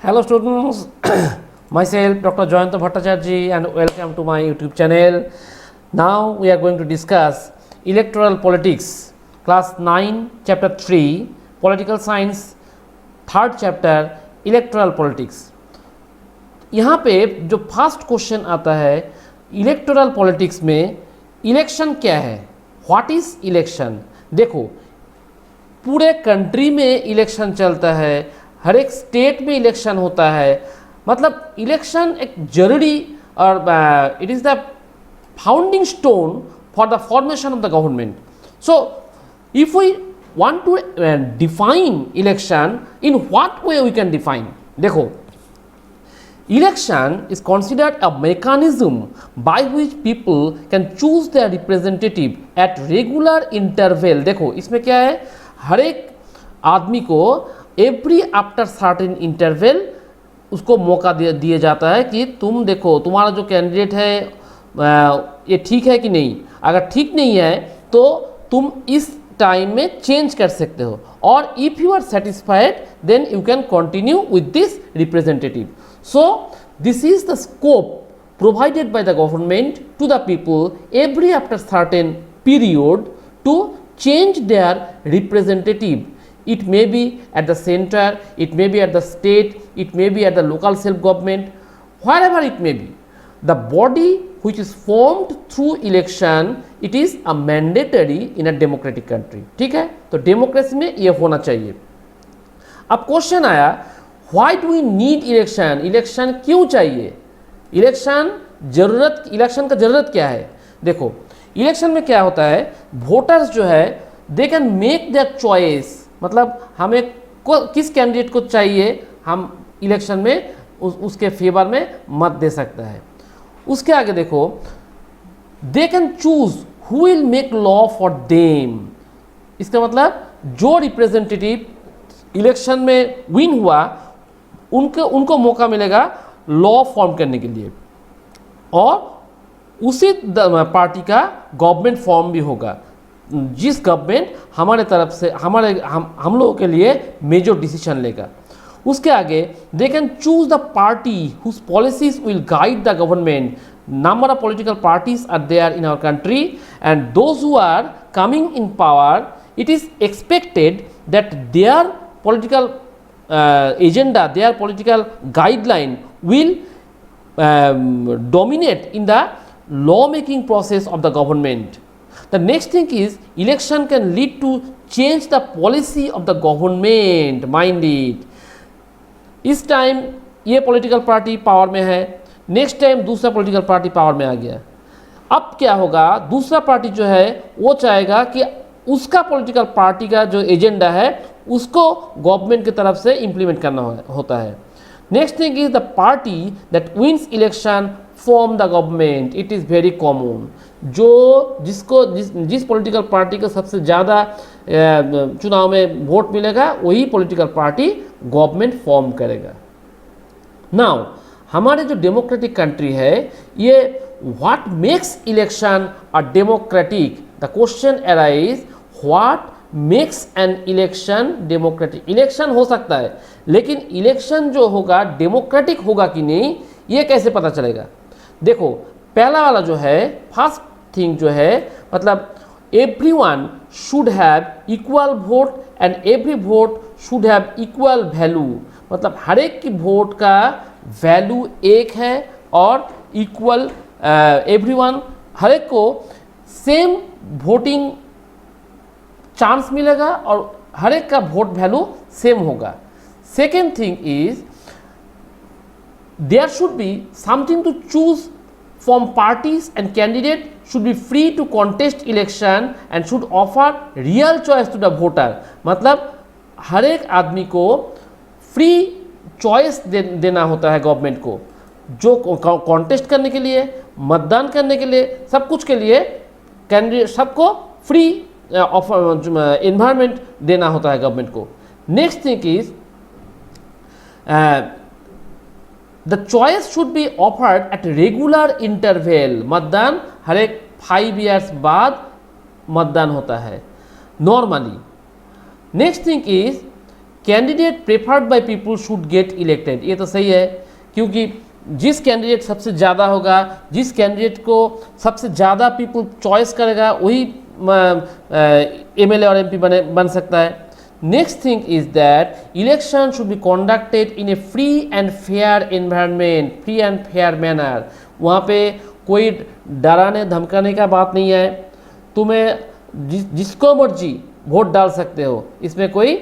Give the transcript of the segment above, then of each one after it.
Hello students, myself Dr. Jayanta Bhattacharjee and welcome to my YouTube channel. Now we are going to discuss electoral politics, class 9, chapter 3, political science, third chapter, electoral politics. यहाँ पे जो first question आता है electoral politics में, election क्या है, what is election. देखो पूरे कंट्री में इलेक्शन चलता है, हर एक स्टेट में इलेक्शन होता है, मतलब इलेक्शन एक जरूरी और it is the founding stone for the formation of the government. So if we want to define election, in what way we can define. देखो election is considered a mechanism by which people can choose their representative at regular interval. देखो इसमें क्या है, हर एक आदमी को every after certain interval उसको मौका दिया जाता है कि तुम देखो तुम्हारा जो कैंडिडेट है ये ठीक है कि नहीं. अगर ठीक नहीं है तो तुम इस टाइम में चेंज कर सकते हो, और if you are satisfied then you can continue with this representative. So this is the scope provided by the government to the people every after certain period to change their representative. It may be at the center, it may be at the state, it may be at the local self-government, wherever it may be. The body which is formed through election, it is a mandatory in a democratic country. ठीक है, तो democracy में ये होना चाहिए. अब question आया, Why do we need election? Election क्यों चाहिए, इलेक्शन का ज़रूरत क्या है. देखो इलेक्शन में क्या होता है, वोटर्स जो है they can make their choice, मतलब हमें किस कैंडिडेट को चाहिए हम इलेक्शन में उसके फेवर में मत दे सकता है. उसके आगे देखो, दे can choose who will make law for them. इसका मतलब जो रिप्रेजेंटेटिव इलेक्शन में विन हुआ उनको मौका मिलेगा लॉ फॉर्म करने के लिए, और उसी पार्टी का गवर्नमेंट फॉर्म भी होगा जिस गवर्नमेंट हमारे तरफ से हम लोगों के लिए मेजर डिसीजन लेगा. उसके आगे they can choose the party whose policies will guide the government. Number of political parties are there in our country and those who are coming in power, it is expected that there political agenda, their political guideline will dominate in the law-making process of the government. The next thing is election can lead to change the policy of the government. Mind it. इस time ये political party power में है, next time दूसरा political party power में आ गया. अब क्या होगा, दूसरा पार्टी जो है वो चाहेगा कि उसका पॉलिटिकल पार्टी का जो एजेंडा है उसको गवर्नमेंट की तरफ से इम्प्लीमेंट करना होता है. Next thing is the party that wins election form the government. It is very common. जिस पॉलिटिकल पार्टी को सबसे ज़्यादा चुनाव में वोट मिलेगा वही पॉलिटिकल पार्टी गवर्नमेंट फॉर्म करेगा. नाउ हमारे जो डेमोक्रेटिक कंट्री है, ये what makes election a democratic. The question arise, what makes an election democratic. Election हो सकता है लेकिन इलेक्शन जो होगा डेमोक्रेटिक होगा कि नहीं ये कैसे पता चलेगा. देखो पहला वाला जो है, फर्स्ट थिंग जो है, मतलब everyone should have equal vote and every vote should have equal value. मतलब हर एक की वोट का वैल्यू एक है और इक्वल एवरीवन, हर एक को सेम वोटिंग चांस मिलेगा और हर एक का वोट वैल्यू सेम होगा. Second thing is there should be something to choose from parties and candidate should be free to contest election and should offer real choice to the voter. मतलब हर एक आदमी को फ्री चॉइस देना होता है government को, जो कॉन्टेस्ट करने के लिए, मतदान करने के लिए, सब कुछ के लिए कैंडिडेट सबको फ्री एनवायरमेंट देना होता है गवर्नमेंट को. Next thing is the choice should be offered at regular interval. मतदान हर एक 5 ईयर्स बाद मतदान होता है normally. Next thing is candidate preferred by people should get elected, ये तो सही है, क्योंकि जिस कैंडिडेट सबसे ज़्यादा होगा, जिस कैंडिडेट को सबसे ज़्यादा पीपल चॉइस करेगा, वही एमएलए और एमपी बन सकता है। Next thing is that election should be conducted in A free and fair environment, free and fair manner. वहाँ पे कोई डराने धमकाने का बात नहीं है, तुम्हें जिसको मर्जी वोट डाल सकते हो, इसमें कोई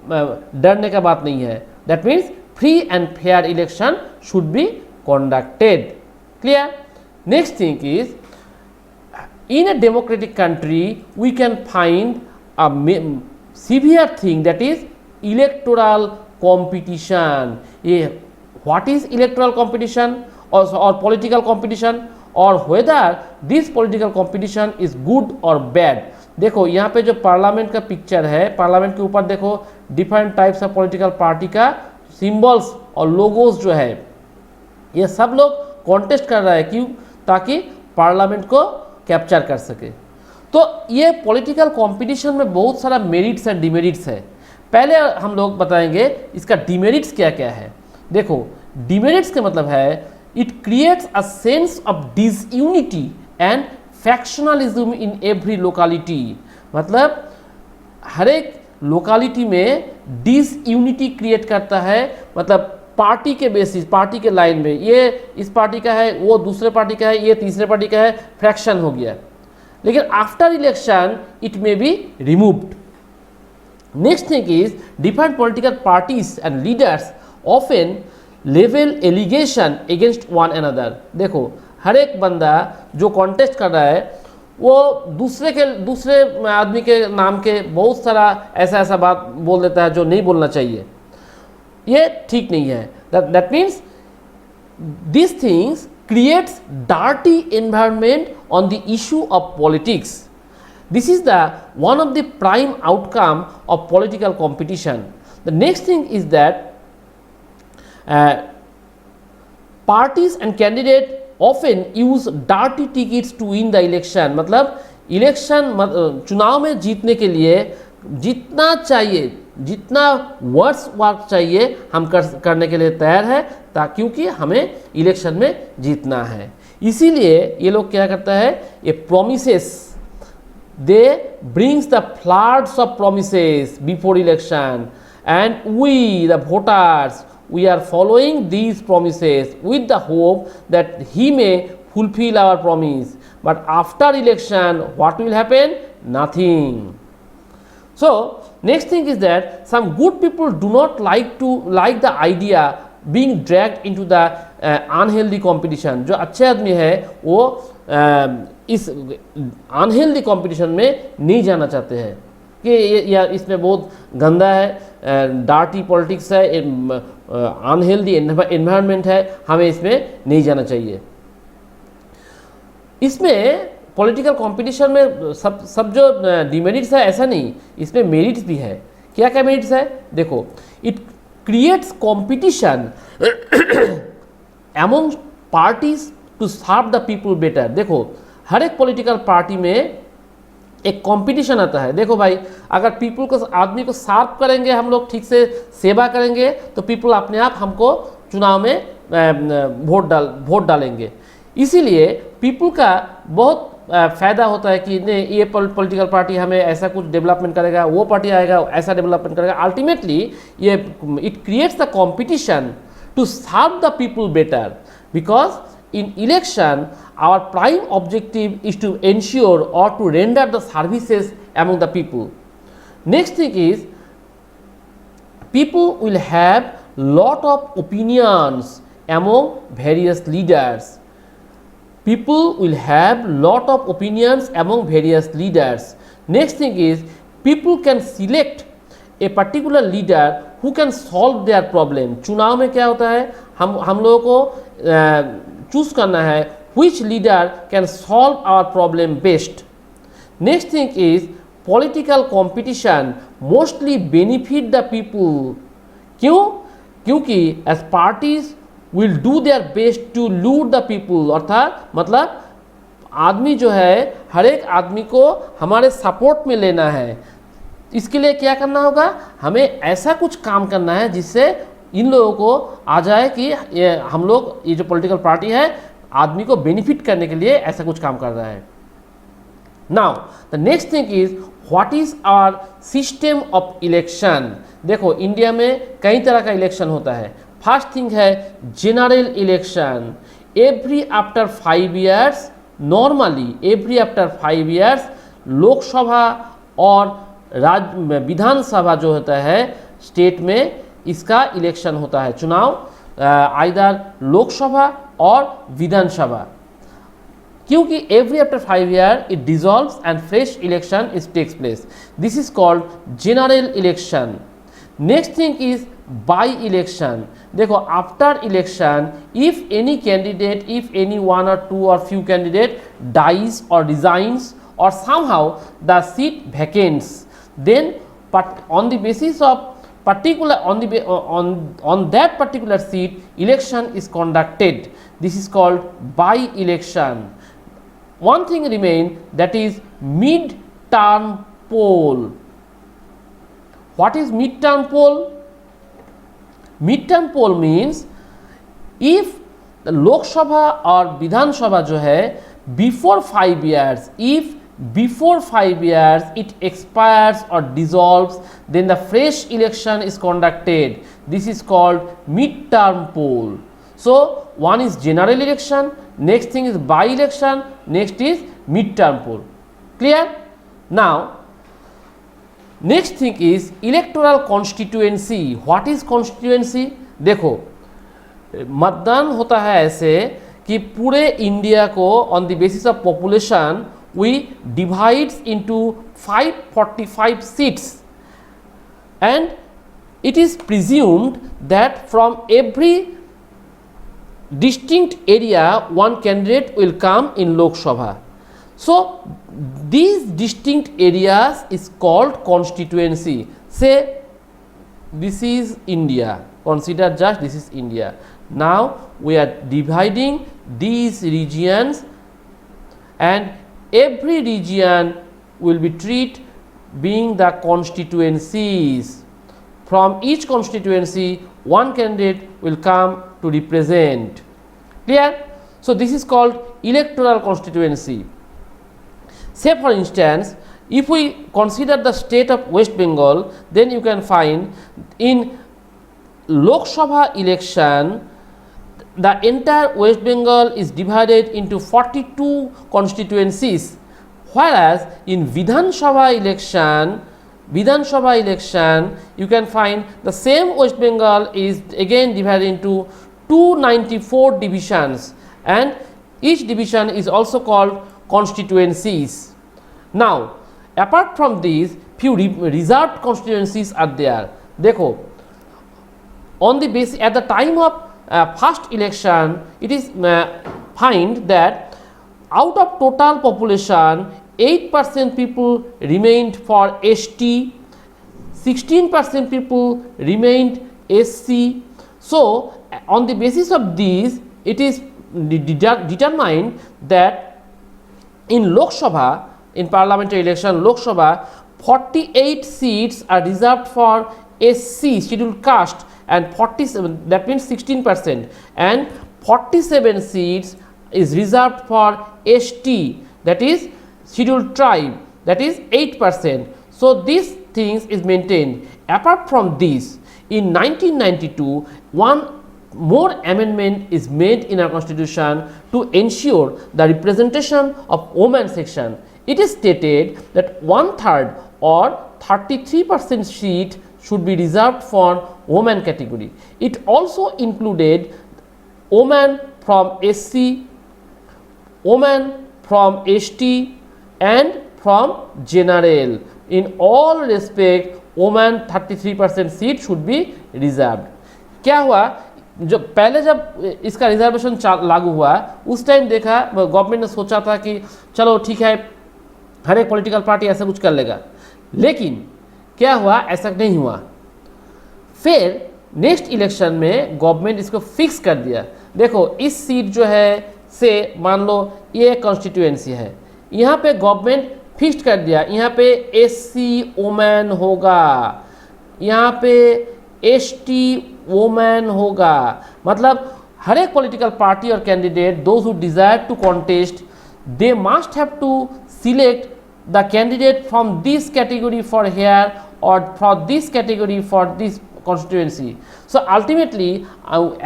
डरने का बात नहीं है। That means free and fair election should B conducted. Clear? Next thing is, in a democratic country we can find a severe thing, that is electoral competition. What is electoral competition or political competition, or whether this political competition is good or bad. देखो यहाँ पे जो parliament का picture है, parliament के ऊपर देखो different types of political party का सिंबल्स और लोगोस जो है, ये सब लोग कॉन्टेस्ट कर रहा है, क्यों? ताकि पार्लियामेंट को कैप्चर कर सके। तो ये पॉलिटिकल कंपटीशन में बहुत सारा मेरिट्स एंड डिमेरिट्स है। पहले हम लोग बताएंगे इसका डिमेरिट्स क्या क्या है। देखो, डिमेरिट्स का मतलब है it creates a sense of disunity and factionalism in every locality. मतलब हर एक लोकेलिटी में डिसयूनिटी क्रिएट करता है, मतलब पार्टी के बेसिस, पार्टी के लाइन में, ये इस पार्टी का है, वो दूसरे पार्टी का है, ये तीसरे पार्टी का है, फ्रैक्शन हो गया। लेकिन after election it may be removed. Next thing is different political parties and leaders often level allegation against one another. देखो, हर एक बंदा जो कॉन्टेस्ट कर रहा है वो दूसरे आदमी के नाम के बहुत सारा ऐसा बात बोल देता है जो नहीं बोलना चाहिए। ये ठीक नहीं है। That means this things creates dirty environment on the issue of politics. This is the one of the prime outcome of political competition. The next thing is that parties and candidate often use dirty tickets to win the election. मतलब election चुनाव में जीतने के लिए जितना चाहिए, जितना वर्ष वर्क चाहिए, हम करने के लिए तैयार है, क्योंकि हमें इलेक्शन में जीतना है। इसीलिए ये लोग क्या करता है, ये promises, they brings the floods of promises before election, and we the voters we are following these promises with the hope that he may fulfill our promise, but after election what will happen? Nothing. So next thing is that some good people do not like the idea being dragged into the unhealthy competition. जो अच्छे आदमी है वो इस unhealthy competition में नहीं जाना चाहते हैं कि या इसमें बहुत गंदा है, डार्टी पॉलिटिक्स है, अनहेल्दी एनवायरनमेंट है, हमें इसमें नहीं जाना चाहिए। इसमें पॉलिटिकल कंपटीशन में सब जो डिमेरिट्स है ऐसा नहीं, इसमें मेरिट्स भी है। क्या क्या मेरिट्स है? देखो, it creates competition among parties to serve the people better. देखो, हर एक पॉलिटिकल पार्टी में एक कंपटीशन आता है। देखो भाई, अगर पीपल को, आदमी को सर्व करेंगे, हम लोग ठीक से सेवा करेंगे, तो पीपल अपने आप हमको चुनाव में वोट डालेंगे। इसीलिए पीपल का बहुत फ़ायदा होता है कि नहीं, ये पॉलिटिकल पार्टी हमें ऐसा कुछ डेवलपमेंट करेगा, वो पार्टी आएगा ऐसा डेवलपमेंट करेगा। अल्टीमेटली ये it creates the competition to serve the people better, because in election our prime objective is to ensure or to render the services among the people. Next thing is, people will have lot of opinions among various leaders. People will have lot of opinions among various leaders. Next thing is, people can select a particular leader who can solve their problem. चुनाव में क्या होता है, हम लोगों को choose करना है which leader can solve our problem best. Next thing is, political competition mostly benefit the people. क्यों? क्योंकि as parties will do their best to lure the people. अर्थात मतलब आदमी जो है, हर एक आदमी को हमारे सपोर्ट में लेना है। इसके लिए क्या करना होगा, हमें ऐसा कुछ काम करना है जिससे इन लोगों को आ जाए कि हम लोग ये जो पॉलिटिकल पार्टी है आदमी को बेनिफिट करने के लिए ऐसा कुछ काम कर रहा है। Now the next thing is what is our system of election. देखो इंडिया में कई तरह का इलेक्शन होता है। फर्स्ट थिंग है general election. Every after 5 years, normally every after 5 years Lok Sabha और विधानसभा जो होता है स्टेट में, इसका इलेक्शन होता है, चुनाव आइदर लोकसभा और विधानसभा। क्योंकि every after 5 year it dissolves and fresh election is takes place, this is called general election. Next thing is by election. देखो after election if any candidate, if any 1 or 2 or few candidate dies or resigns or somehow the seat vacates, then on the basis of particular on that particular seat election is conducted. This is called by election. One thing remain, that is mid-term poll. What is mid-term poll? Mid-term poll means if the Lok Sabha or Vidhan Sabha जो है before 5 years, if before 5 years it expires or dissolves, then the fresh election is conducted. This is called mid-term poll. So one is general election, next thing is by election, next is mid-term poll. Clear? Now next thing is electoral constituency. What is constituency? देखो मतदान होता है ऐसे कि पूरे India को on the basis of population we divides into 545 seats, and it is presumed that from every distinct area one candidate will come in Lok Sabha. So these distinct areas is called constituency. Say this is India, consider just this is India. Now we are dividing these regions, and every region will be treated being the constituencies. From each constituency one candidate will come to represent. Clear? So this is called electoral constituency. Say for instance, if we consider the state of West Bengal, then you can find in Lok Sabha election the entire West Bengal is divided into 42 constituencies, whereas in Vidhan Sabha election you can find the same West Bengal is again divided into 294 divisions, and each division is also called constituencies. Now apart from these, few reserved constituencies are there. देखो on the basis at the time of first election it is find that out of total population 8% people remained for ST, 16% people remained SC. So on the basis of these it is determined that in Lok Sabha, in parliamentary election Lok Sabha, 48 seats are reserved for SC scheduled caste, and 47, that means 16%, and 47 seats is reserved for ST, that is scheduled tribe, that is 8%. So these things is maintained. Apart from this, in 1992 one more amendment is made in our constitution to ensure the representation of women section. It is stated that 1/3 or 33% seat should be reserved for women category. It also included women from SC, women from ST and from general. In all respect women 33% seat should be reserved. क्या हुआ, जो पहले जब इसका reservation लागू हुआ उस time देखा गवर्नमेंट ने सोचा था कि चलो ठीक है हर एक पॉलिटिकल पार्टी ऐसा कुछ कर लेगा, लेकिन क्या हुआ, ऐसा नहीं हुआ। फिर नेक्स्ट इलेक्शन में गवर्नमेंट इसको फिक्स कर दिया। देखो इस सीट जो है से मान लो ये कॉन्स्टिट्यूएंसी है, यहाँ पे गवर्नमेंट फिक्स कर दिया, यहाँ पे SC वुमेन होगा, यहाँ पे एसटी वोमैन होगा, मतलब हर एक पॉलिटिकल पार्टी और candidate those who desire to contest they must have to select the candidate from this category for here or for this category for this constituency. So ultimately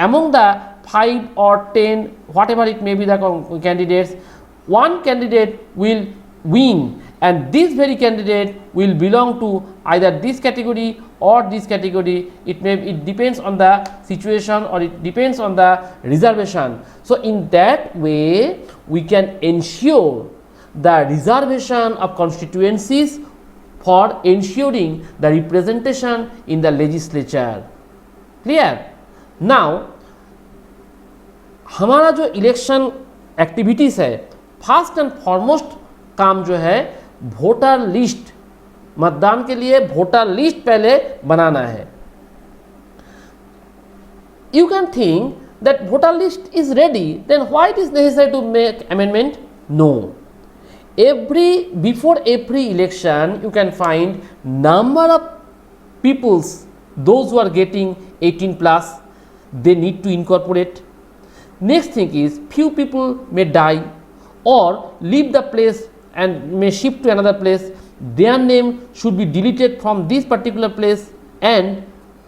among the 5 or 10 whatever it may be the candidates, one candidate will win and this very candidate will belong to either this category or this category. It depends on the situation or it depends on the reservation. So in that way we can ensure the reservation of constituencies for ensuring the representation in the legislature. Clear? Now हमारा जो election activities है, first and foremost काम जो है voter list, मतदान के लिए voter list पहले बनाना है. You can think that voter list is ready, then why it is necessary to make amendment? No. Before every election you can find number of peoples, those who are getting 18 plus, they need to incorporate. Next thing is few people may die or leave the place and may shift to another place. Their name should be deleted from this particular place and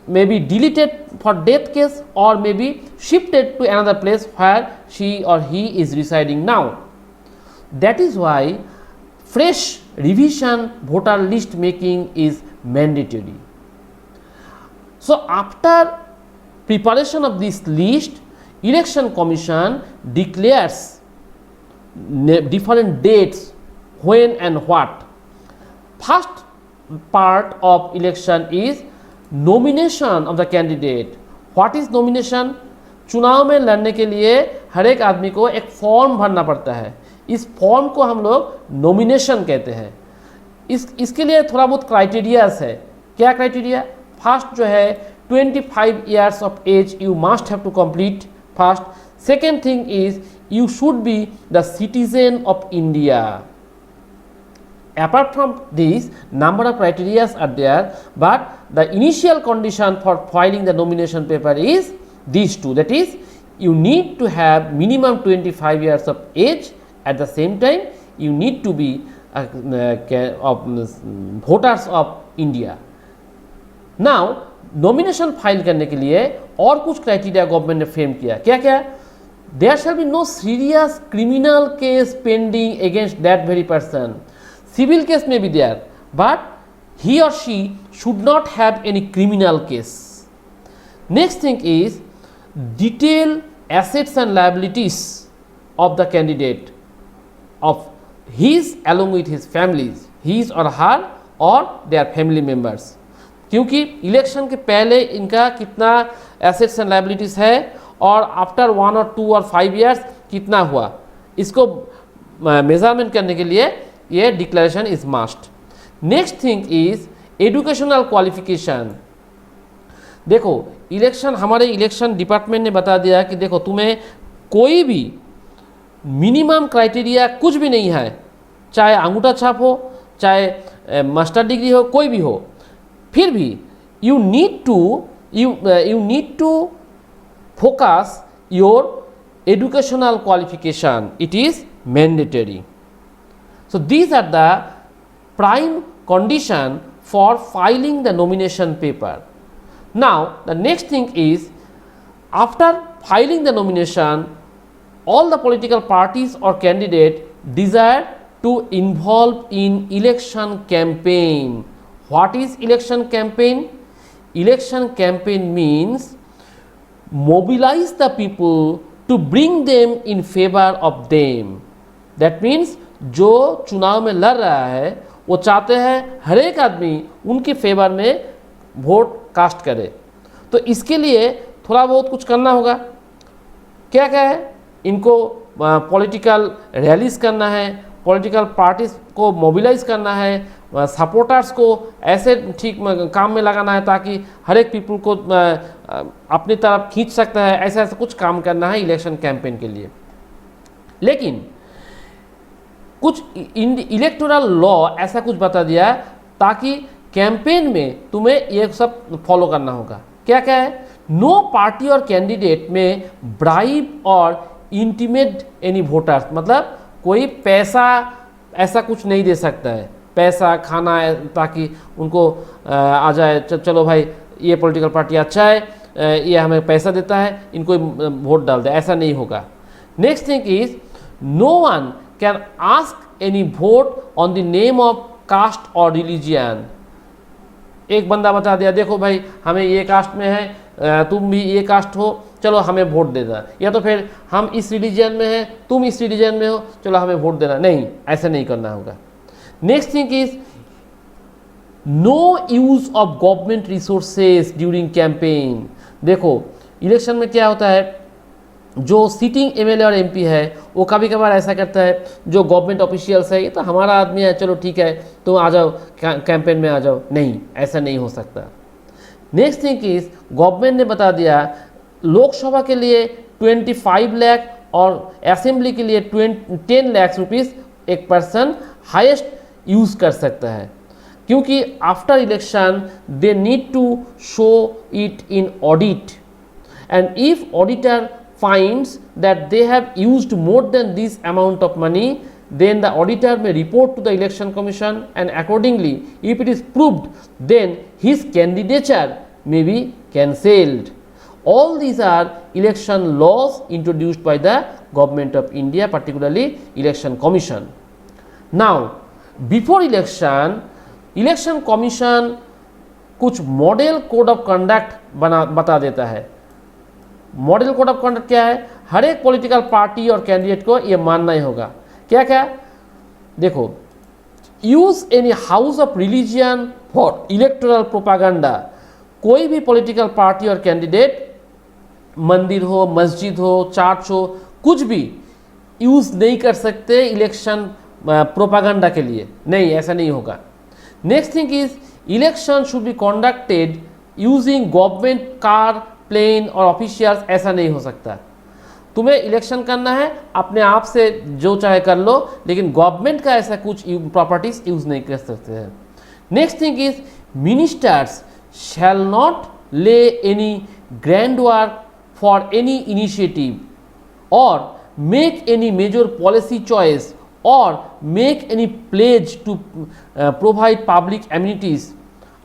may be deleted for death case or may be shifted to another place where she or he is residing now. That is why fresh revision voter list making is mandatory. So after preparation of this list, Election Commission declares different dates when and what. First part of election is nomination of the candidate. What is nomination? चुनाव में लड़ने के लिए हर एक आदमी को एक form भरना पड़ता है. इस फॉर्म को हम लोग नॉमिनेशन कहते हैं. इसके लिए थोड़ा बहुत क्राइटेरियाज है. क्या क्राइटेरिया? फर्स्ट जो है 25 years of age you must have to complete first. Second thing is you should be the citizen of India. Apart from this, number of criteria are there, but the initial condition for filing the nomination paper is these two. That is, you need to have minimum 25 years of age. At the same time, you need to be voters of India. Now, nomination file करने के लिए और कुछ criteria government ने frame किया. क्या क्या? There shall be no serious criminal case pending against that very person. Civil case may be there, but he or she should not have any criminal case. Next thing is detail assets and liabilities of the candidate, of his along with his families, his or her or their family members. क्योंकि election के पहले इनका कितना assets and liabilities है और after 1 और 2 और 5 years कितना हुआ, इसको मेजरमेंट करने के लिए ये declaration is must. Next thing is educational qualification. देखो इलेक्शन, हमारे इलेक्शन डिपार्टमेंट ने बता दिया कि देखो तुम्हें कोई भी मिनिमम क्राइटेरिया कुछ भी नहीं है, चाहे अंगूठा छाप हो, चाहे मास्टर डिग्री हो, कोई भी हो, फिर भी you need to focus your educational qualification. It is mandatory. So these are the prime condition for filing the nomination paper. Now the next thing is, after filing the nomination, all the political parties or candidate desire to involve in election campaign. What is election campaign? Election campaign means mobilize the people to bring them in favor of them. That means जो चुनाव में लड़ रहा है वो चाहते हैं हर एक आदमी उनके फेवर में वोट कास्ट करे. तो इसके लिए थोड़ा बहुत कुछ करना होगा. क्या क्या है? इनको पॉलिटिकल रैलीज करना है, पॉलिटिकल पार्टीज को मोबिलाइज करना है, सपोर्टर्स को ऐसे ठीक काम में लगाना है ताकि हर एक पीपल को अपनी तरफ खींच सकता है. ऐसा ऐसा कुछ काम करना है इलेक्शन कैंपेन के लिए. लेकिन कुछ इलेक्टोरल लॉ ऐसा कुछ बता दिया ताकि कैंपेन में तुम्हें ये सब फॉलो करना होगा। क्या क्या है? नो पार्टी और कैंडिडेट में ब्राइब और इंटीमेट एनी वोटर्स, मतलब कोई पैसा ऐसा कुछ नहीं दे सकता है, पैसा खाना है ताकि उनको आ जाए चलो भाई ये पॉलिटिकल पार्टी अच्छा है, ये हमें पैसा देता है, इनको वोट डाल दे, ऐसा नहीं होगा। Next thing is no one can ask any vote on the name of caste और रिलीजियन। एक बंदा बता दिया देखो भाई हमें ये कास्ट में है, तुम भी ये कास्ट हो, चलो हमें वोट देना, या तो फिर हम इस रिलीजन में हैं, तुम इस रिलीजन में हो, चलो हमें वोट देना, नहीं, ऐसा नहीं करना होगा। Next thing is no use of government resources during campaign. देखो इलेक्शन में क्या होता है, जो सिटिंग एमएलए और एमपी है वो कभी कभार ऐसा करता है, जो गवर्नमेंट ऑफिशियल्स है ये तो हमारा आदमी है, चलो ठीक है तुम आ जाओ कैंपेन में आ जाओ, नहीं, ऐसा नहीं हो सकता। नेक्स्ट थिंग इज गवर्नमेंट ने बता दिया लोकसभा के लिए 25 लाख और असेंबली के लिए 10 लाख रुपीस एक पर्सन हाईएस्ट यूज कर सकता है, क्योंकि after election they need to show it in audit, and if auditor finds that they have used more than this amount of money, then the auditor may report to the election commission, and accordingly if it is proved, then his candidature may be cancelled. All these are election laws introduced by the government of India, particularly election commission. Now before election commission कुछ model code of conduct बता देता है। Model code of conduct क्या है? हर एक political party और candidate को यह मानना ही होगा। क्या क्या? देखो, use any house of religion for electoral propaganda. कोई भी पॉलिटिकल पार्टी और कैंडिडेट मंदिर हो, मस्जिद हो, चर्च हो, कुछ भी यूज नहीं कर सकते इलेक्शन प्रोपागेंडा के लिए, नहीं, ऐसा नहीं होगा। Next thing is election should be conducted using government car, plane और ऑफिशियल्स, ऐसा नहीं हो सकता। तुम्हें इलेक्शन करना है अपने आप से जो चाहे कर लो, लेकिन गवर्नमेंट का ऐसा कुछ प्रॉपर्टीज यूज नहीं कर सकते हैं। Next thing is ministers shall not lay any grand work for any initiative और make any major policy choice और make any pledge to provide public amenities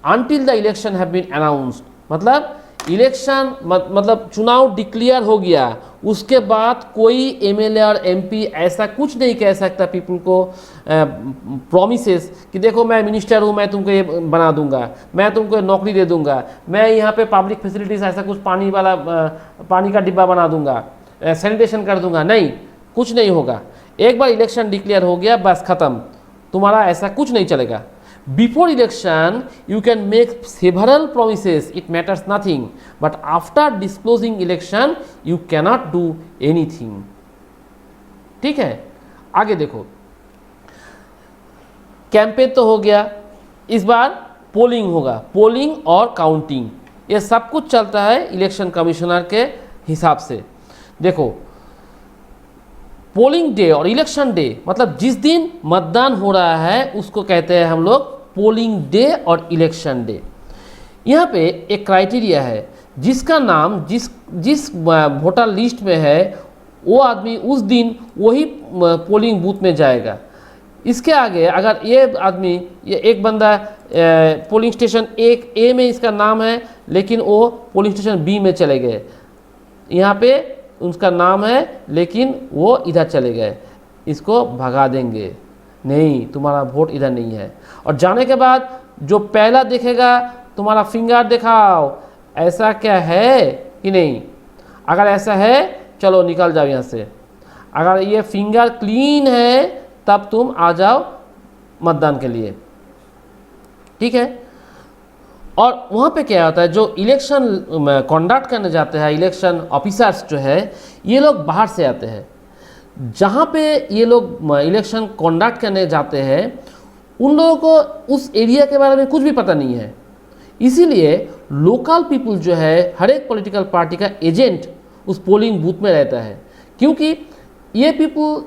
until the election have been announced. मतलब election मतलब चुनाव declare हो गया, उसके बाद कोई एमएलए और एमपी ऐसा कुछ नहीं कह सकता पीपल को प्रॉमिसेस कि देखो मैं मिनिस्टर हूँ, मैं तुमको ये बना दूंगा, मैं तुमको नौकरी दे दूंगा, मैं यहाँ पे पब्लिक फैसिलिटीज ऐसा कुछ पानी वाला पानी का डिब्बा बना दूंगा, सैनिटेशन कर दूंगा, नहीं, कुछ नहीं होगा। एक बार इलेक्शन डिक्लेयर हो गया बस खत्म, तुम्हारा ऐसा कुछ नहीं चलेगा। Before election, you can make several promises, it matters nothing. But after disclosing election, you cannot do anything. ठीक है, आगे देखो, कैंपेन तो हो गया, इस बार पोलिंग होगा, पोलिंग और काउंटिंग, ये सब कुछ चलता है इलेक्शन कमिश्नर के हिसाब से। देखो, पोलिंग डे और इलेक्शन डे, मतलब जिस दिन मतदान हो रहा है उसको कहते हैं हम लोग पोलिंग डे और इलेक्शन डे। यहाँ पे एक क्राइटेरिया है, जिसका नाम जिस वोटर लिस्ट में है वो आदमी उस दिन वही पोलिंग बूथ में जाएगा। इसके आगे अगर ये आदमी, ये एक बंदा पोलिंग स्टेशन एक ए में इसका नाम है लेकिन वो पोलिंग स्टेशन बी में चले गए, यहाँ पे उसका नाम है लेकिन वो इधर चले गए, इसको भगा देंगे, नहीं, तुम्हारा वोट इधर नहीं है। और जाने के बाद जो पहला देखेगा तुम्हारा फिंगर दिखाओ, ऐसा क्या है कि नहीं, अगर ऐसा है चलो निकल जाओ यहाँ से, अगर ये फिंगर क्लीन है तब तुम आ जाओ मतदान के लिए, ठीक है। और वहाँ पे क्या होता है, जो इलेक्शन कंडक्ट करने जाते हैं इलेक्शन ऑफिसर्स जो है, ये लोग बाहर से आते हैं। जहाँ पे ये लोग इलेक्शन कंडक्ट करने जाते हैं उन लोगों को उस एरिया के बारे में कुछ भी पता नहीं है, इसीलिए लोकल पीपल जो है, हर एक पॉलिटिकल पार्टी का एजेंट उस पोलिंग बूथ में रहता है, क्योंकि ये पीपल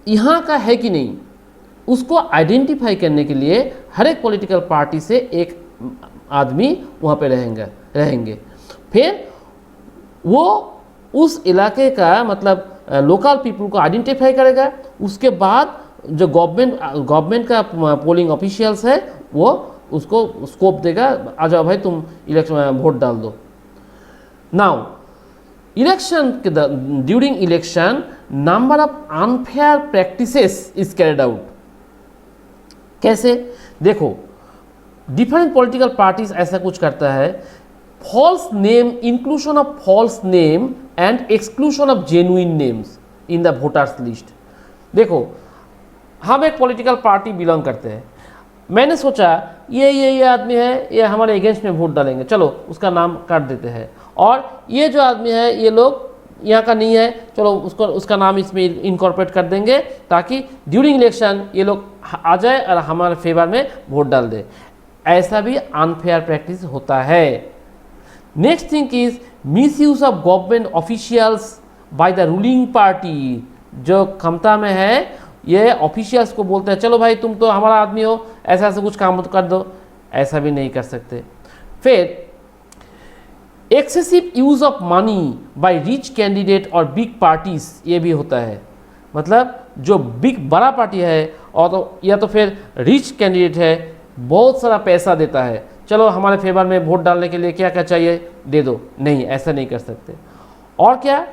यहाँ का है कि नहीं उसको आइडेंटिफाई करने के लिए हर एक पॉलिटिकल पार्टी से एक आदमी वहाँ पे रहेंगे। फिर वो उस इलाके का मतलब लोकल पीपल को आइडेंटिफाई करेगा। उसके बाद जो गवर्नमेंट का पोलिंग ऑफिशियल्स है वो उसको स्कोप देगा, आ जाओ भाई तुम इलेक्शन में वोट डाल दो। Now election during election number of unfair practices is carried out. कैसे? देखो, डिफरेंट पॉलिटिकल पार्टीज ऐसा कुछ करता है, false name, inclusion of false name and exclusion of genuine names in the voters list. देखो, हम एक पॉलिटिकल पार्टी बिलोंग करते हैं, मैंने सोचा ये आदमी है, ये हमारे अगेंस्ट में वोट डालेंगे, चलो उसका नाम काट देते हैं। और ये जो आदमी है ये लोग यहाँ का नहीं है, चलो उसका नाम इसमें इनकॉर्पोरेट कर देंगे ताकि ड्यूरिंग इलेक्शन ये लोग आ जाए और हमारे फेवर में वोट डाल दे। ऐसा भी अनफेयर प्रैक्टिस होता है। Next thing is miss use of government officials by the ruling party. जो क्षमता में है ये ऑफिशियल्स को बोलते हैं चलो भाई तुम तो हमारा आदमी हो, ऐसा ऐसा कुछ काम कर दो, ऐसा भी नहीं कर सकते। फिर excessive use of money by rich candidate और बिग पार्टीज, ये भी होता है। मतलब जो बड़ा पार्टी है और तो या तो फिर रिच कैंडिडेट है, बहुत सारा पैसा देता है, चलो हमारे फेवर में वोट डालने के लिए क्या क्या चाहिए दे दो, नहीं ऐसा नहीं कर सकते। और क्या,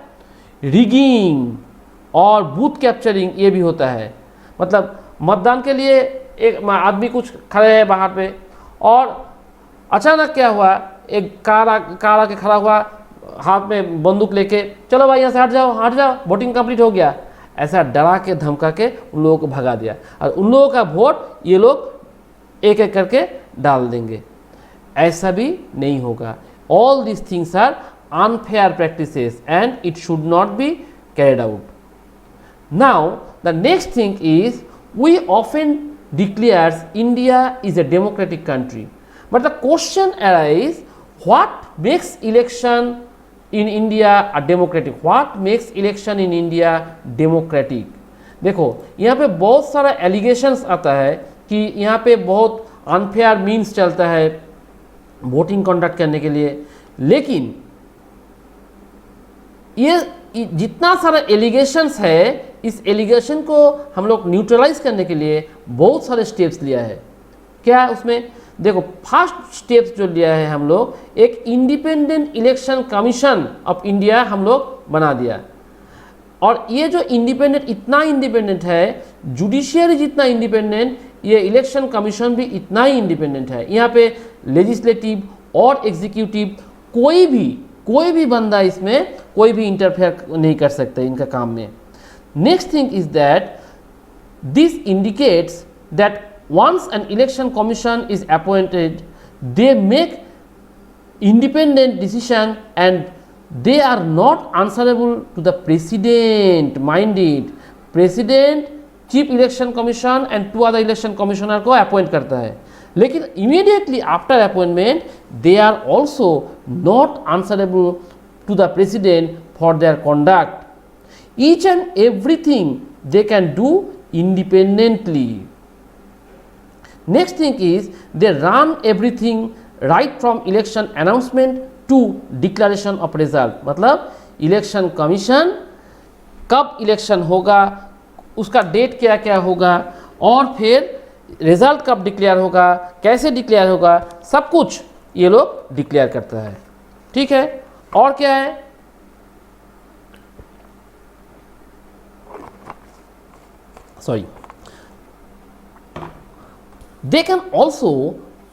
रिगिंग और बूथ कैप्चरिंग, ये भी होता है। मतलब मतदान के लिए एक आदमी कुछ खड़े है बाहर पे और अचानक क्या हुआ, एक कार आके खड़ा हुआ, हाथ में बंदूक लेके, चलो भाई यहाँ से हट जाओ, वोटिंग कंप्लीट हो गया, ऐसा डरा के धमका के उन लोगों को भगा दिया और उन लोगों का वोट ये लोग एक एक करके डाल देंगे। ऐसा भी नहीं होगा। All this things are unfair practices and it should not be carried out. Now the next thing is we often declares India is a democratic country, but the question arises, what makes election in India a democratic? What makes election in India democratic? देखो यहाँ पे बहुत सारा allegations आता है कि यहाँ पे बहुत अनफेयर मीन्स चलता है वोटिंग कंडक्ट करने के लिए, लेकिन ये जितना सारा एलिगेशंस है, इस एलिगेशन को हम लोग न्यूट्रलाइज करने के लिए बहुत सारे स्टेप्स लिया है। क्या उसमें देखो, फर्स्ट स्टेप्स जो लिया है हम लोग, एक independent election commission of India हम लोग बना दिया। और ये जो इंडिपेंडेंट, इतना इंडिपेंडेंट है, जुडिशियरी जितना इंडिपेंडेंट, ये इलेक्शन कमीशन भी इतना ही इंडिपेंडेंट है। यहाँ पे लेजिस्लेटिव और एग्जीक्यूटिव कोई भी बंदा इसमें कोई भी इंटरफेयर नहीं कर सकता इनका काम में। Next thing is that this indicates that once an election commission is appointed, they make independent decision and they are not answerable to the president. Mind it, president, chief election commission and 2 other election commissioner को appoint करता है, लेकिन immediately after appointment they are also not answerable to the president for their conduct. Each and everything they can do independently. Next thing is they run everything right from election announcement to declaration of result. मतलब election commission कब election होगा, उसका date क्या क्या होगा और फिर result कब डिक्लेयर होगा, कैसे डिक्लेयर होगा, सब कुछ ये लोग डिक्लेयर करता है। ठीक है, और क्या है, sorry, they can also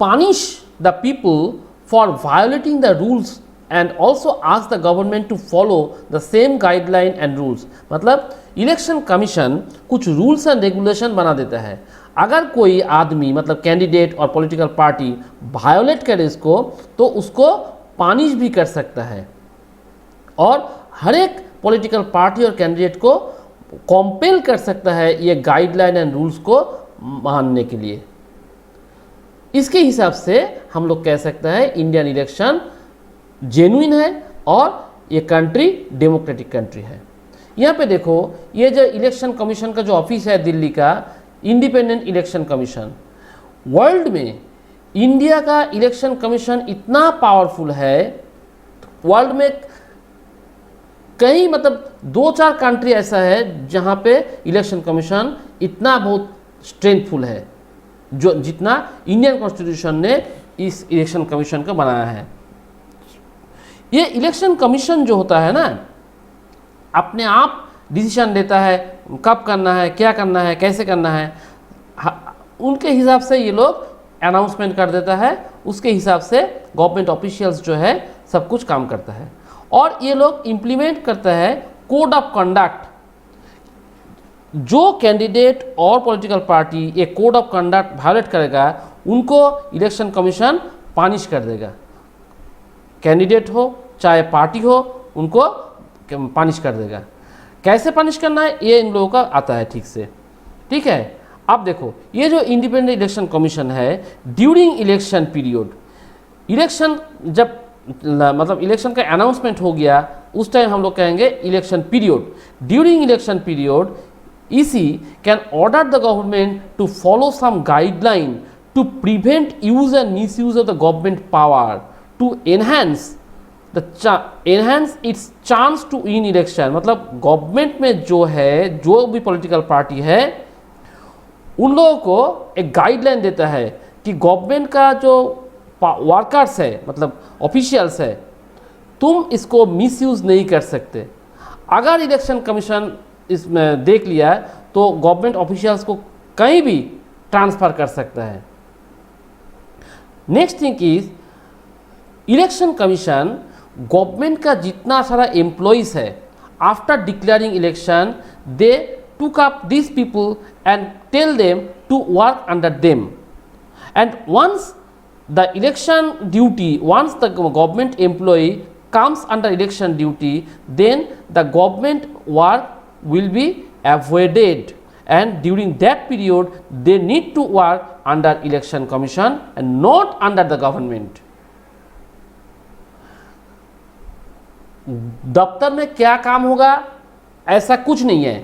punish the people for violating the rules and also ask the government to follow the same guideline and rules. मतलब इलेक्शन कमीशन कुछ रूल्स एंड रेगुलेशन बना देता है, अगर कोई आदमी मतलब कैंडिडेट और पॉलिटिकल पार्टी वायोलेट करे इसको, तो उसको पनिश भी कर सकता है और हर एक पॉलिटिकल पार्टी और कैंडिडेट को कॉम्पेल कर सकता है ये गाइडलाइन एंड रूल्स को मानने के लिए। इसके हिसाब से हम लोग कह सकते हैं इंडियन इलेक्शन जेन्युइन है और ये कंट्री डेमोक्रेटिक कंट्री है। यहाँ पे देखो, ये जो इलेक्शन कमीशन का जो ऑफिस है दिल्ली का, इंडिपेंडेंट इलेक्शन कमीशन। वर्ल्ड में इंडिया का इलेक्शन कमीशन इतना पावरफुल है, वर्ल्ड में कई मतलब 2-4 कंट्री ऐसा है जहां पे इलेक्शन कमीशन इतना बहुत स्ट्रेंथफुल है जो जितना इंडियन कॉन्स्टिट्यूशन ने इस इलेक्शन कमीशन को बनाया है। ये इलेक्शन कमीशन जो होता है ना, अपने आप डिसीजन लेता है कब करना है, क्या करना है, कैसे करना है, उनके हिसाब से ये लोग अनाउंसमेंट कर देता है, उसके हिसाब से गवर्नमेंट ऑफिशियल्स जो है सब कुछ काम करता है। और ये लोग इम्प्लीमेंट करता है कोड ऑफ कंडक्ट। जो कैंडिडेट और पॉलिटिकल पार्टी ये कोड ऑफ कंडक्ट वायलेट करेगा उनको इलेक्शन कमीशन पनिश कर देगा। कैंडिडेट हो चाहे पार्टी हो, उनको पनिश कर देगा। कैसे पनिश करना है ये इन लोगों का आता है ठीक से, ठीक है। अब देखो ये जो इंडिपेंडेंट इलेक्शन कमीशन है, ड्यूरिंग इलेक्शन पीरियड, इलेक्शन जब मतलब इलेक्शन का अनाउंसमेंट हो गया उस टाइम हम लोग कहेंगे election period. During election period EC can order the government to follow some guideline to prevent use and misuse of the government power to enhance its chance to win election। मतलब government में जो है, जो भी political party है, उन लोगों को एक गाइडलाइन देता है कि गवर्नमेंट का जो वर्कर्स है मतलब ऑफिशियल्स है, तुम इसको मिसयूज नहीं कर सकते। अगर इलेक्शन कमीशन इसमें देख लिया तो गवर्नमेंट ऑफिशियल्स को कहीं भी ट्रांसफ़र कर सकता है। Next thing is election commission government का जितना सारा एम्प्लॉइज है, after declaring election they took up these people and tell them to work under them, and once the election duty, once the government employee comes under election duty, then the government work will be avoided, and during that period they need to work under election commission and not under the government। दफ्तर में क्या काम होगा ऐसा कुछ नहीं है,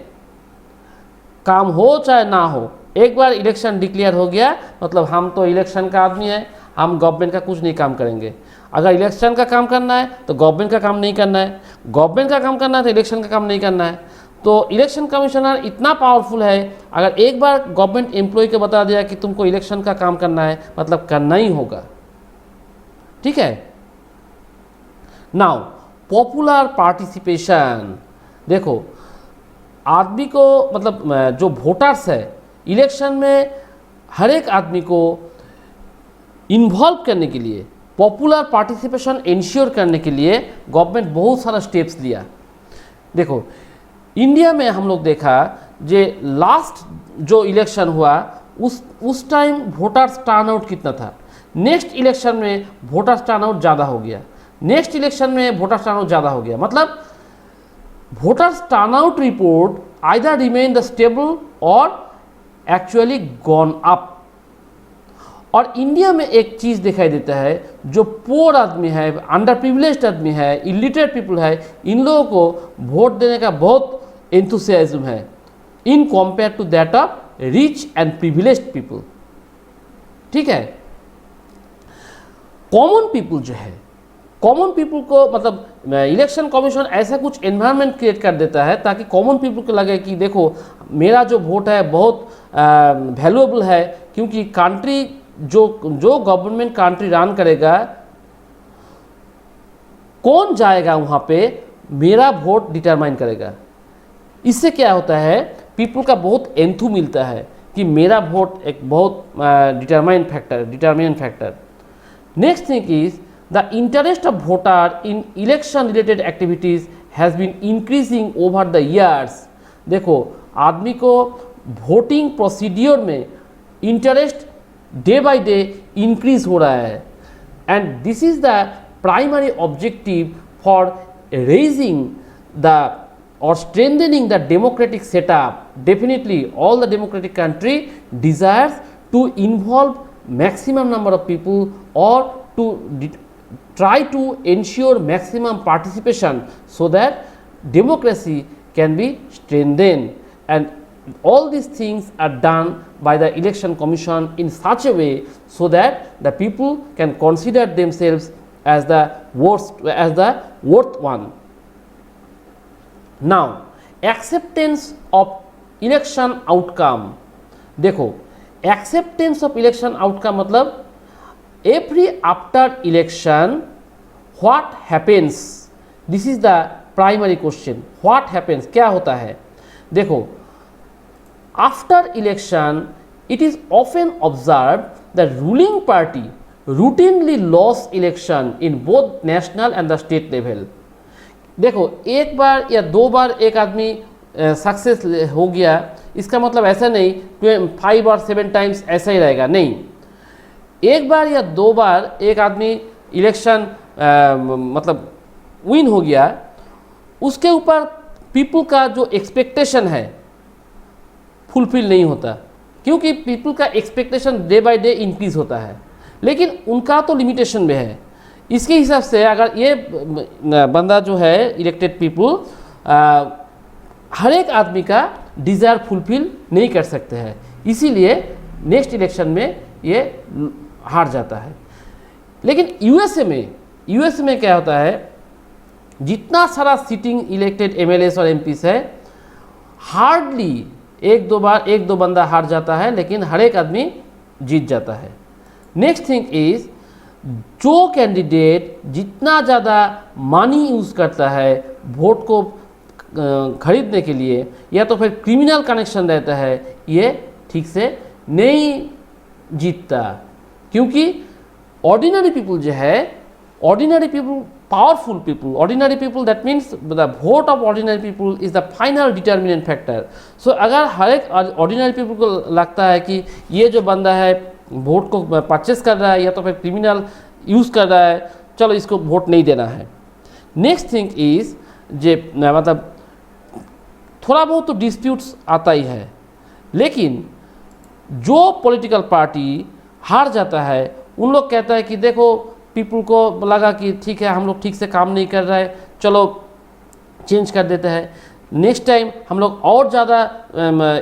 काम हो चाहे ना हो, एक बार इलेक्शन डिक्लेयर हो गया मतलब हम तो इलेक्शन का आदमी है, हम गवर्नमेंट का कुछ नहीं काम करेंगे। अगर इलेक्शन का काम करना है तो गवर्नमेंट का काम नहीं करना है, गवर्नमेंट का काम करना है तो इलेक्शन का काम नहीं करना है। तो इलेक्शन कमिश्नर इतना पावरफुल है, अगर एक बार गवर्नमेंट एम्प्लॉय को बता दिया कि तुमको इलेक्शन का काम करना है मतलब करना ही होगा, ठीक है। नाउ पॉपुलर पार्टिसिपेशन, देखो आदमी को मतलब जो वोटर्स है इलेक्शन में हर एक आदमी को इन्वॉल्व करने के लिए, पॉपुलर पार्टिसिपेशन इंश्योर करने के लिए गवर्नमेंट बहुत सारा स्टेप्स लिया। देखो इंडिया में हम लोग देखा जे लास्ट जो इलेक्शन हुआ उस टाइम वोटर्स टर्नआउट कितना था, नेक्स्ट इलेक्शन में वोटर्स टर्नआउट ज़्यादा हो गया, नेक्स्ट इलेक्शन में वोटर्स टर्नआउट ज़्यादा हो गया। मतलब voters turnout report either remain the stable or actually gone up। और इंडिया में एक चीज़ दिखाई देता है, जो पोर आदमी है, अंडर प्रिविलेज्ड आदमी है, इलिटरेट पीपल है, इन लोगों को वोट देने का बहुत एंथुसियाज्म है in compare to that of rich and privileged people, ठीक है। कॉमन पीपल जो है, कॉमन पीपल को मतलब इलेक्शन कमीशन ऐसा कुछ एनवायरनमेंट क्रिएट कर देता है ताकि कॉमन पीपल को लगे कि देखो मेरा जो वोट है बहुत वैल्यूएबल है, क्योंकि कंट्री जो गवर्नमेंट कंट्री रन करेगा, कौन जाएगा वहाँ पे मेरा वोट डिटरमाइन करेगा। इससे क्या होता है, पीपल का बहुत एंथू मिलता है कि मेरा वोट एक बहुत determinant factor. Next thing is the interest of voter in election related activities has been increasing over the years। देखो आदमी को वोटिंग प्रोसीड्योर में interest day by day increase हो रहा है, and this is the primary objective for raising the or strengthening the democratic setup। Definitely all the democratic country desires to involve maximum number of people or to try to ensure maximum participation so that democracy can be strengthened and all these things are done by the election commission in such a way so that the people can consider themselves as the worth one. Now acceptance of election outcome, देखो acceptance of election outcome मतलब every after election what happens, this is the primary question. what happens, क्या होता है? देखो after election it is often observed that ruling party routinely lost election in both national and the state level. देखो एक बार या दो बार एक आदमी सक्सेस हो गया, इसका मतलब ऐसा नहीं 5 और 7 टाइम्स ऐसा ही रहेगा, नहीं. एक बार या दो बार एक आदमी इलेक्शन मतलब विन हो गया, उसके ऊपर पीपल का जो एक्सपेक्टेशन है फुलफिल नहीं होता, क्योंकि पीपल का expectation day by day increase होता है, लेकिन उनका तो लिमिटेशन में है. इसके हिसाब से अगर ये बंदा जो है इलेक्टेड पीपल हर एक आदमी का डिज़ायर फुलफिल नहीं कर सकते हैं, इसीलिए नेक्स्ट इलेक्शन में ये हार जाता है. लेकिन यूएसए में क्या होता है, जितना सारा सिटिंग इलेक्टेड एमएलएस और एमपीस है, हार्डली एक दो बंदा हार जाता है, लेकिन हर एक आदमी जीत जाता है. नेक्स्ट थिंग इज, जो कैंडिडेट जितना ज़्यादा मनी यूज़ करता है वोट को खरीदने के लिए, या तो फिर क्रिमिनल कनेक्शन रहता है, ये ठीक से नहीं जीतता. क्योंकि ऑर्डिनरी पीपल जो है, ordinary people, powerful people, ordinary people, that means the vote of ordinary people is the final determinant factor. So अगर हर एक ऑर्डिनरी पीपल को लगता है कि ये जो बंदा है वोट को परचेस कर रहा है या तो फिर क्रिमिनल यूज़ कर रहा है, चलो इसको वोट नहीं देना है. नेक्स्ट थिंग इज जे मतलब थोड़ा बहुत तो डिस्प्यूट्स आता ही है, लेकिन जो पॉलिटिकल पार्टी हार जाता है उन लोग कहता है कि देखो पीपल को लगा कि ठीक है हम लोग ठीक से काम नहीं कर रहा है, चलो चेंज कर देते हैं, नेक्स्ट टाइम हम लोग और ज़्यादा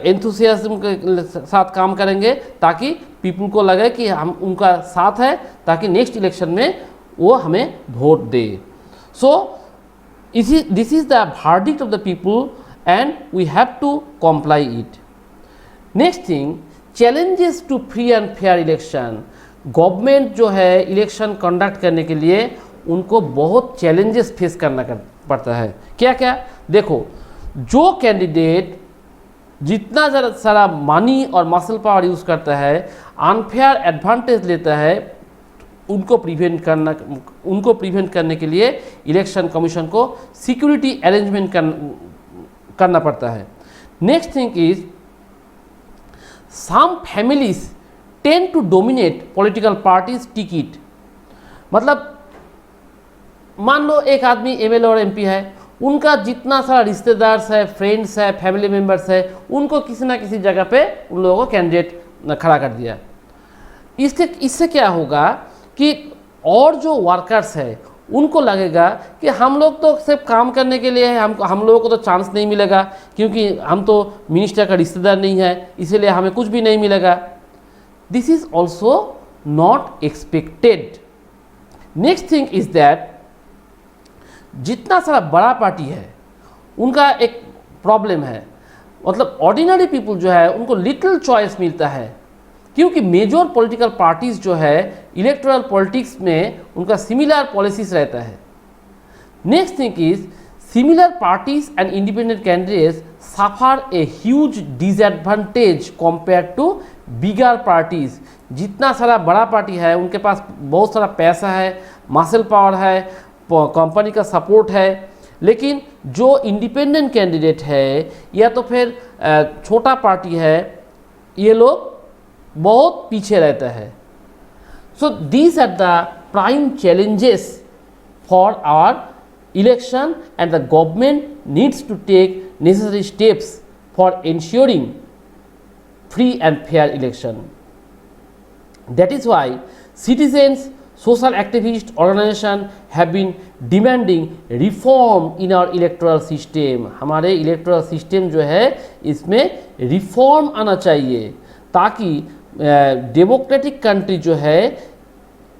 एंथुसियाज्म के साथ काम करेंगे ताकि पीपल को लगे कि हम उनका साथ है, ताकि नेक्स्ट इलेक्शन में वो हमें वोट दे. So this is the verdict of the people and we have to comply it. Next thing, challenges to free and fair election. Government जो है इलेक्शन कंडक्ट करने के लिए उनको बहुत चैलेंजेस फेस करना पड़ता है. क्या क्या? देखो, जो कैंडिडेट जितना ज़्यादा सारा मनी और मसल पावर यूज़ करता है, अनफेयर एडवांटेज लेता है, उनको प्रिवेंट करने के लिए इलेक्शन कमीशन को सिक्योरिटी अरेंजमेंट करना पड़ता है. Next thing is, some families tend to dominate political parties ticket. मतलब मान लो एक आदमी एमएलए और एमपी है, उनका जितना सारा रिश्तेदार है, फ्रेंड्स है, फैमिली मेम्बर्स है, उनको किसी ना किसी जगह पे उन लोगों को कैंडिडेट खड़ा कर दिया. इससे क्या होगा कि और जो वर्कर्स है उनको लगेगा कि हम लोग तो सिर्फ काम करने के लिए है, हम लोगों को तो चांस नहीं मिलेगा, क्योंकि हम तो मिनिस्टर का रिश्तेदार नहीं है, इसीलिए हमें कुछ भी नहीं मिलेगा. This is also not expected. Next thing is that जितना सारा बड़ा पार्टी है उनका एक प्रॉब्लम है, मतलब ऑर्डिनरी पीपल जो है उनको लिटिल चॉइस मिलता है, क्योंकि मेजर पॉलिटिकल पार्टीज जो है इलेक्टोरल पॉलिटिक्स में उनका सिमिलर पॉलिसीज रहता है. Next thing is, similar parties and independent candidates suffer a huge disadvantage compare to bigger parties. जितना सारा बड़ा पार्टी है उनके पास बहुत सारा पैसा है, मसल पावर है, कंपनी का सपोर्ट है, लेकिन जो इंडिपेंडेंट कैंडिडेट है या तो फिर छोटा पार्टी है, ये लोग बहुत पीछे रहता है. So these are the prime challenges for our election and the government needs to take necessary steps for ensuring free and fair election. That is why citizens social activist organization have been demanding reform in our electoral system। हमारे electoral system जो है इसमें reform आना चाहिए ताकि democratic country जो है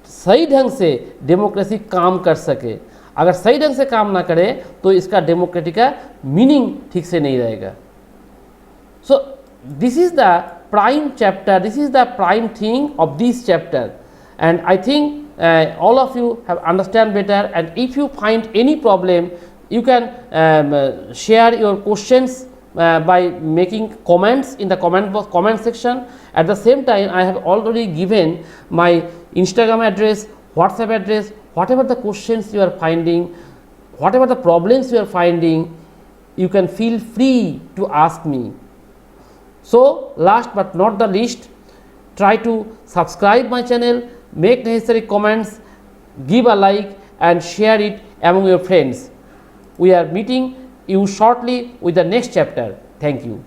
सही ढंग से डेमोक्रेसी काम कर सके। अगर सही ढंग से काम ना करे तो इसका डेमोक्रेटिक का मीनिंग ठीक से नहीं रहेगा। सो this is the prime chapter, this is the prime thing of this chapter, and I think all of you have understand better, and if you find any problem you can share your questions by making comments in the comment section. At the same time I have already given my Instagram address, WhatsApp address. Whatever the questions you are finding, whatever the problems you are finding, you can feel free to ask me. So last but not the least, try to subscribe my channel, make necessary comments, give a like and share it among your friends. We are meeting you shortly with the next chapter. Thank you.